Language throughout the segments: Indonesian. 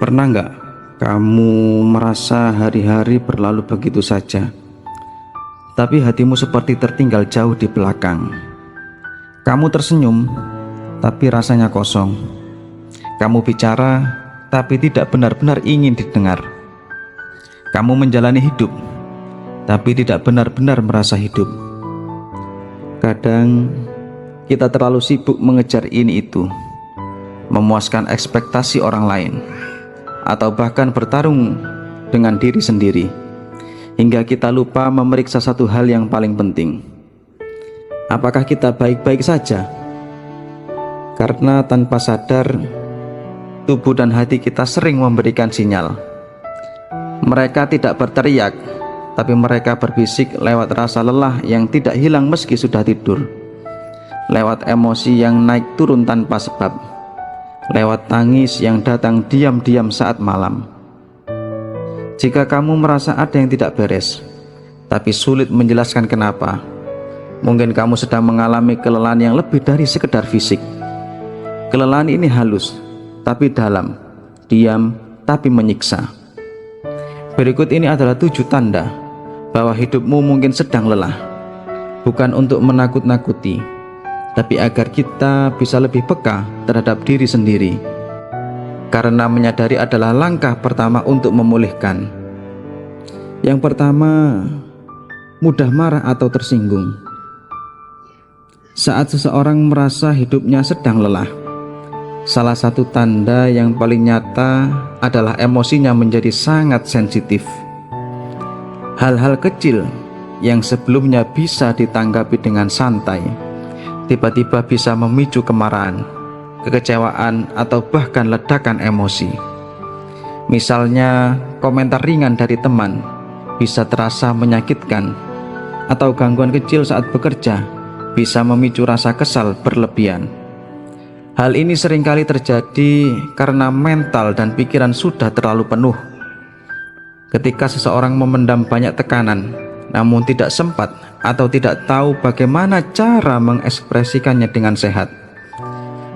Pernah nggak kamu merasa hari-hari berlalu begitu saja, tapi hatimu seperti tertinggal jauh di belakang? Kamu tersenyum, tapi rasanya kosong. Kamu bicara, tapi tidak benar-benar ingin didengar. Kamu menjalani hidup, tapi tidak benar-benar merasa hidup. Kadang kita terlalu sibuk mengejar ini itu, memuaskan ekspektasi orang lain, atau bahkan bertarung dengan diri sendiri, hingga kita lupa memeriksa satu hal yang paling penting. Apakah kita baik-baik saja? Karena tanpa sadar, tubuh dan hati kita sering memberikan sinyal. Mereka tidak berteriak, tapi mereka berbisik lewat rasa lelah yang tidak hilang meski sudah tidur, lewat emosi yang naik turun tanpa sebab, lewat tangis yang datang diam-diam saat malam. Jika kamu merasa ada yang tidak beres, tapi sulit menjelaskan kenapa, mungkin kamu sedang mengalami kelelahan yang lebih dari sekedar fisik. Kelelahan ini halus, tapi dalam, diam, tapi menyiksa. Berikut ini adalah 7 tanda bahwa hidupmu mungkin sedang lelah, bukan untuk menakut-nakuti, tapi agar kita bisa lebih peka terhadap diri sendiri, karena menyadari adalah langkah pertama untuk memulihkan. Yang pertama, mudah marah atau tersinggung. Saat seseorang merasa hidupnya sedang lelah, salah satu tanda yang paling nyata adalah emosinya menjadi sangat sensitif. Hal-hal kecil yang sebelumnya bisa ditanggapi dengan santai, tiba-tiba bisa memicu kemarahan, kekecewaan, atau bahkan ledakan emosi. Misalnya, komentar ringan dari teman bisa terasa menyakitkan, atau gangguan kecil saat bekerja bisa memicu rasa kesal berlebihan. Hal ini seringkali terjadi karena mental dan pikiran sudah terlalu penuh. Ketika seseorang memendam banyak tekanan, namun tidak sempat atau tidak tahu bagaimana cara mengekspresikannya dengan sehat,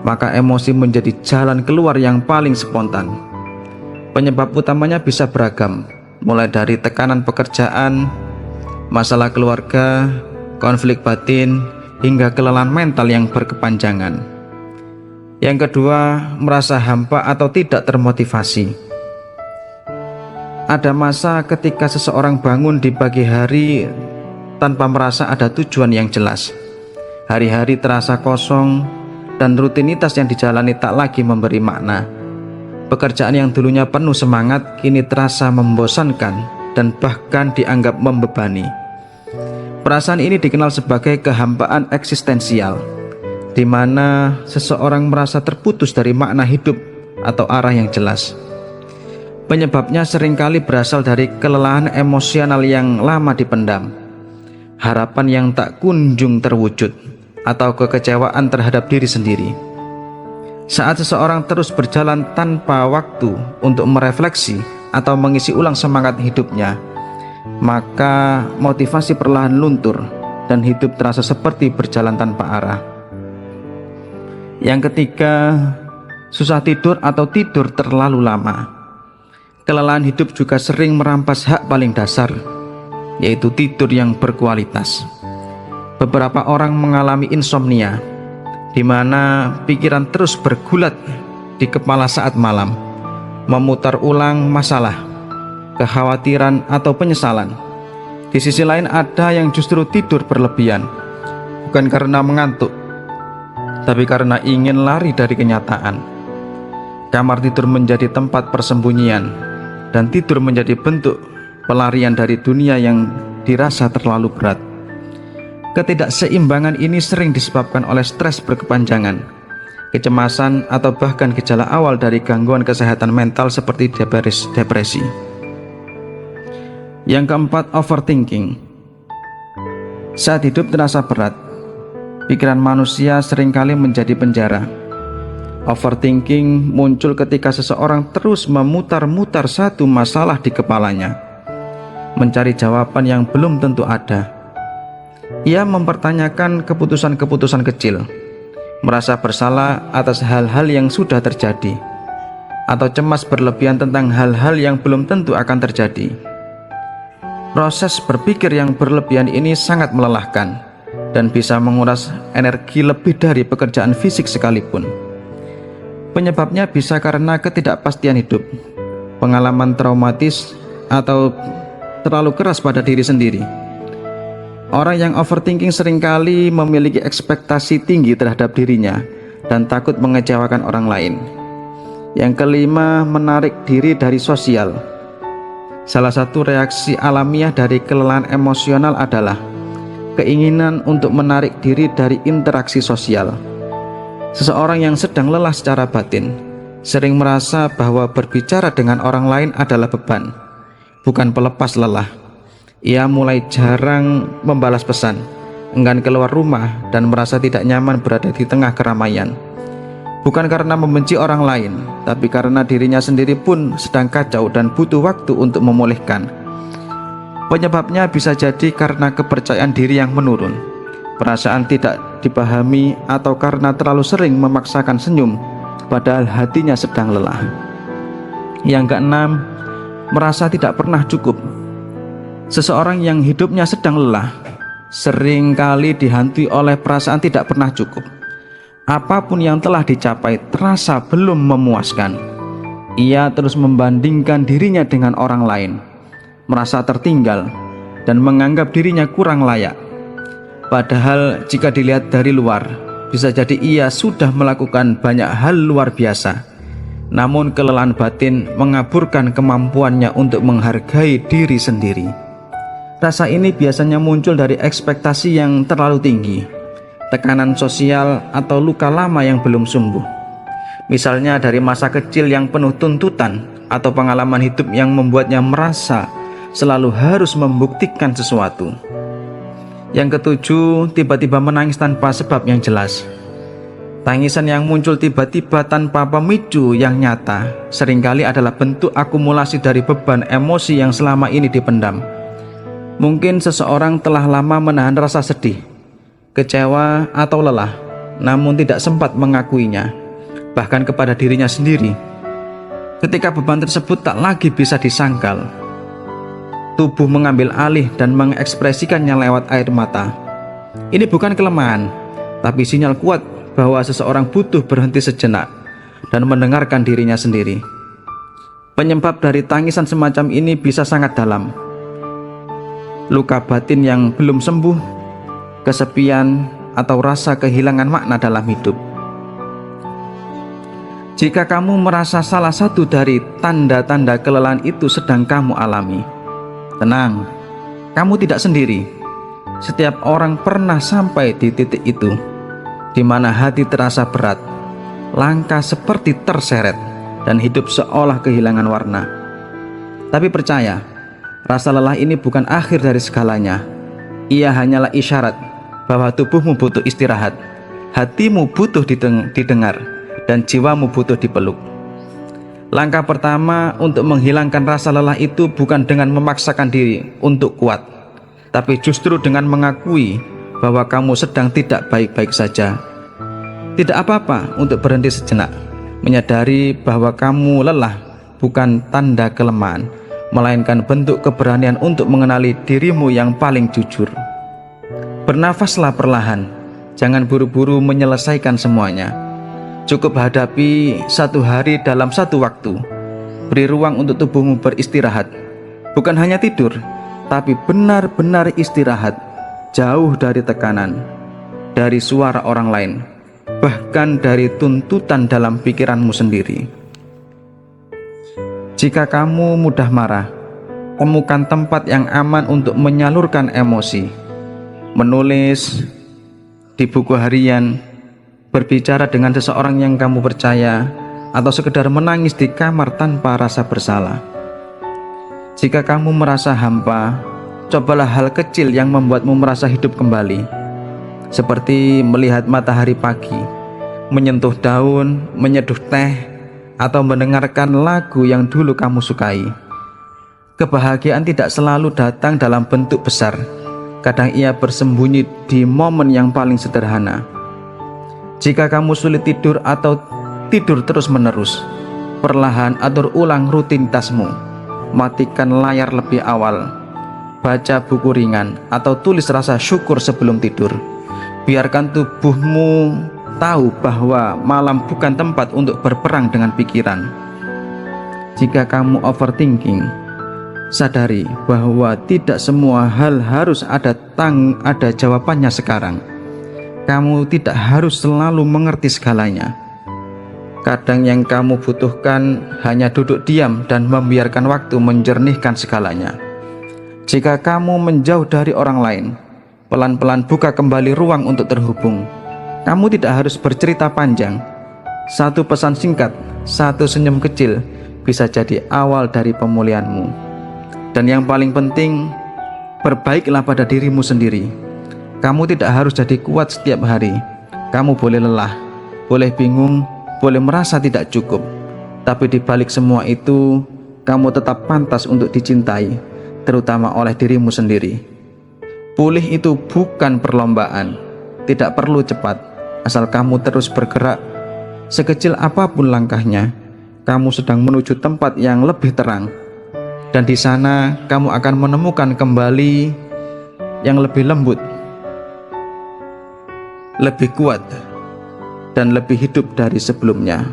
maka emosi menjadi jalan keluar yang paling spontan. Penyebab utamanya bisa beragam, mulai dari tekanan pekerjaan, masalah keluarga, konflik batin, hingga kelelahan mental yang berkepanjangan. Yang kedua, merasa hampa atau tidak termotivasi. Ada masa ketika seseorang bangun di pagi hari tanpa merasa ada tujuan yang jelas. Hari-hari terasa kosong dan rutinitas yang dijalani tak lagi memberi makna. Pekerjaan yang dulunya penuh semangat kini terasa membosankan dan bahkan dianggap membebani. Perasaan ini dikenal sebagai kehampaan eksistensial, di mana seseorang merasa terputus dari makna hidup atau arah yang jelas. Penyebabnya seringkali berasal dari kelelahan emosional yang lama dipendam, harapan yang tak kunjung terwujud, atau kekecewaan terhadap diri sendiri. Saat seseorang terus berjalan tanpa waktu untuk merefleksi atau mengisi ulang semangat hidupnya, maka motivasi perlahan luntur dan hidup terasa seperti berjalan tanpa arah. Yang ketiga, susah tidur atau tidur terlalu lama. Kelelahan hidup juga sering merampas hak paling dasar, yaitu tidur yang berkualitas. Beberapa orang mengalami insomnia, di mana pikiran terus bergulat di kepala saat malam, memutar ulang masalah, kekhawatiran, atau penyesalan. Di sisi lain ada yang justru tidur berlebihan, bukan karena mengantuk, tapi karena ingin lari dari kenyataan. Kamar tidur menjadi tempat persembunyian, dan tidur menjadi bentuk pelarian dari dunia yang dirasa terlalu berat. Ketidakseimbangan ini sering disebabkan oleh stres berkepanjangan, kecemasan, atau bahkan gejala awal dari gangguan kesehatan mental seperti depresi. Yang keempat, overthinking. Saat hidup terasa berat, pikiran manusia seringkali menjadi penjara. Overthinking muncul ketika seseorang terus memutar-mutar satu masalah di kepalanya, mencari jawaban yang belum tentu ada. Ia mempertanyakan keputusan-keputusan kecil, merasa bersalah atas hal-hal yang sudah terjadi, atau cemas berlebihan tentang hal-hal yang belum tentu akan terjadi. Proses berpikir yang berlebihan ini sangat melelahkan dan bisa menguras energi lebih dari pekerjaan fisik sekalipun. Penyebabnya bisa karena ketidakpastian hidup, pengalaman traumatis, atau terlalu keras pada diri sendiri. Orang yang overthinking seringkali memiliki ekspektasi tinggi terhadap dirinya dan takut mengecewakan orang lain. Yang kelima, menarik diri dari sosial. Salah satu reaksi alamiah dari kelelahan emosional adalah keinginan untuk menarik diri dari interaksi sosial. Seseorang yang sedang lelah secara batin sering merasa bahwa berbicara dengan orang lain adalah beban, bukan pelepas lelah. Ia mulai jarang membalas pesan, enggan keluar rumah, dan merasa tidak nyaman berada di tengah keramaian. Bukan karena membenci orang lain, tapi karena dirinya sendiri pun sedang kacau dan butuh waktu untuk memulihkan. Penyebabnya bisa jadi karena kepercayaan diri yang menurun, perasaan tidak dipahami, atau karena terlalu sering memaksakan senyum padahal hatinya sedang lelah. Yang keenam, merasa tidak pernah cukup. Seseorang yang hidupnya sedang lelah sering kali dihantui oleh perasaan tidak pernah cukup. Apapun yang telah dicapai terasa belum memuaskan. Ia terus membandingkan dirinya dengan orang lain, merasa tertinggal, dan menganggap dirinya kurang layak. Padahal jika dilihat dari luar, bisa jadi ia sudah melakukan banyak hal luar biasa. Namun kelelahan batin mengaburkan kemampuannya untuk menghargai diri sendiri. Rasa ini biasanya muncul dari ekspektasi yang terlalu tinggi, tekanan sosial, atau luka lama yang belum sembuh. Misalnya dari masa kecil yang penuh tuntutan, atau pengalaman hidup yang membuatnya merasa selalu harus membuktikan sesuatu. Yang ketujuh, tiba-tiba menangis tanpa sebab yang jelas. Tangisan yang muncul tiba-tiba tanpa pemicu yang nyata seringkali adalah bentuk akumulasi dari beban emosi yang selama ini dipendam. Mungkin seseorang telah lama menahan rasa sedih, kecewa, atau lelah, namun tidak sempat mengakuinya, bahkan kepada dirinya sendiri. Ketika beban tersebut tak lagi bisa disangkal, tubuh mengambil alih dan mengekspresikannya lewat air mata. Ini bukan kelemahan, tapi sinyal kuat bahwa seseorang butuh berhenti sejenak dan mendengarkan dirinya sendiri. Penyebab dari tangisan semacam ini bisa sangat dalam. Luka batin yang belum sembuh, kesepian, atau rasa kehilangan makna dalam hidup. Jika kamu merasa salah satu dari tanda-tanda kelelahan itu sedang kamu alami, tenang, kamu tidak sendiri. Setiap orang pernah sampai di titik itu, di mana hati terasa berat, langkah seperti terseret, dan hidup seolah kehilangan warna. Tapi percaya, rasa lelah ini bukan akhir dari segalanya. Ia hanyalah isyarat bahwa tubuhmu butuh istirahat, hatimu butuh didengar, dan jiwamu butuh dipeluk. Langkah pertama untuk menghilangkan rasa lelah itu bukan dengan memaksakan diri untuk kuat, tapi justru dengan mengakui bahwa kamu sedang tidak baik-baik saja. Tidak apa-apa untuk berhenti sejenak, menyadari bahwa kamu lelah bukan tanda kelemahan, melainkan bentuk keberanian untuk mengenali dirimu yang paling jujur. Bernafaslah perlahan, jangan buru-buru menyelesaikan semuanya. Cukup hadapi satu hari dalam satu waktu. Beri ruang untuk tubuhmu beristirahat. Bukan hanya tidur, tapi benar-benar istirahat, jauh dari tekanan, dari suara orang lain, bahkan dari tuntutan dalam pikiranmu sendiri. Jika kamu mudah marah, temukan tempat yang aman untuk menyalurkan emosi. Menulis di buku harian, berbicara dengan seseorang yang kamu percaya, atau sekedar menangis di kamar tanpa rasa bersalah. Jika kamu merasa hampa, cobalah hal kecil yang membuatmu merasa hidup kembali, seperti melihat matahari pagi, menyentuh daun, menyeduh teh, atau mendengarkan lagu yang dulu kamu sukai. Kebahagiaan tidak selalu datang dalam bentuk besar. Kadang ia bersembunyi di momen yang paling sederhana. Jika kamu sulit tidur atau tidur terus-menerus, Perlahan atur ulang rutinitasmu. Matikan layar lebih awal. Baca buku ringan atau tulis rasa syukur sebelum tidur. Biarkan tubuhmu tahu bahwa malam bukan tempat untuk berperang dengan pikiran. Jika kamu overthinking, sadari bahwa tidak semua hal harus ada jawabannya sekarang. Kamu tidak harus selalu mengerti segalanya. Kadang yang kamu butuhkan hanya duduk diam dan membiarkan waktu menjernihkan segalanya. Jika kamu menjauh dari orang lain, pelan-pelan buka kembali ruang untuk terhubung. Kamu tidak harus bercerita panjang. Satu pesan singkat, satu senyum kecil bisa jadi awal dari pemulihanmu. Dan yang paling penting, perbaiklah pada dirimu sendiri. Kamu tidak harus jadi kuat setiap hari. Kamu boleh lelah, boleh bingung, boleh merasa tidak cukup. Tapi di balik semua itu, kamu tetap pantas untuk dicintai, terutama oleh dirimu sendiri. Pulih itu bukan perlombaan, tidak perlu cepat, asal kamu terus bergerak. Sekecil apapun langkahnya, kamu sedang menuju tempat yang lebih terang. Dan di sana kamu akan menemukan kembali yang lebih lembut, lebih kuat, dan lebih hidup dari sebelumnya.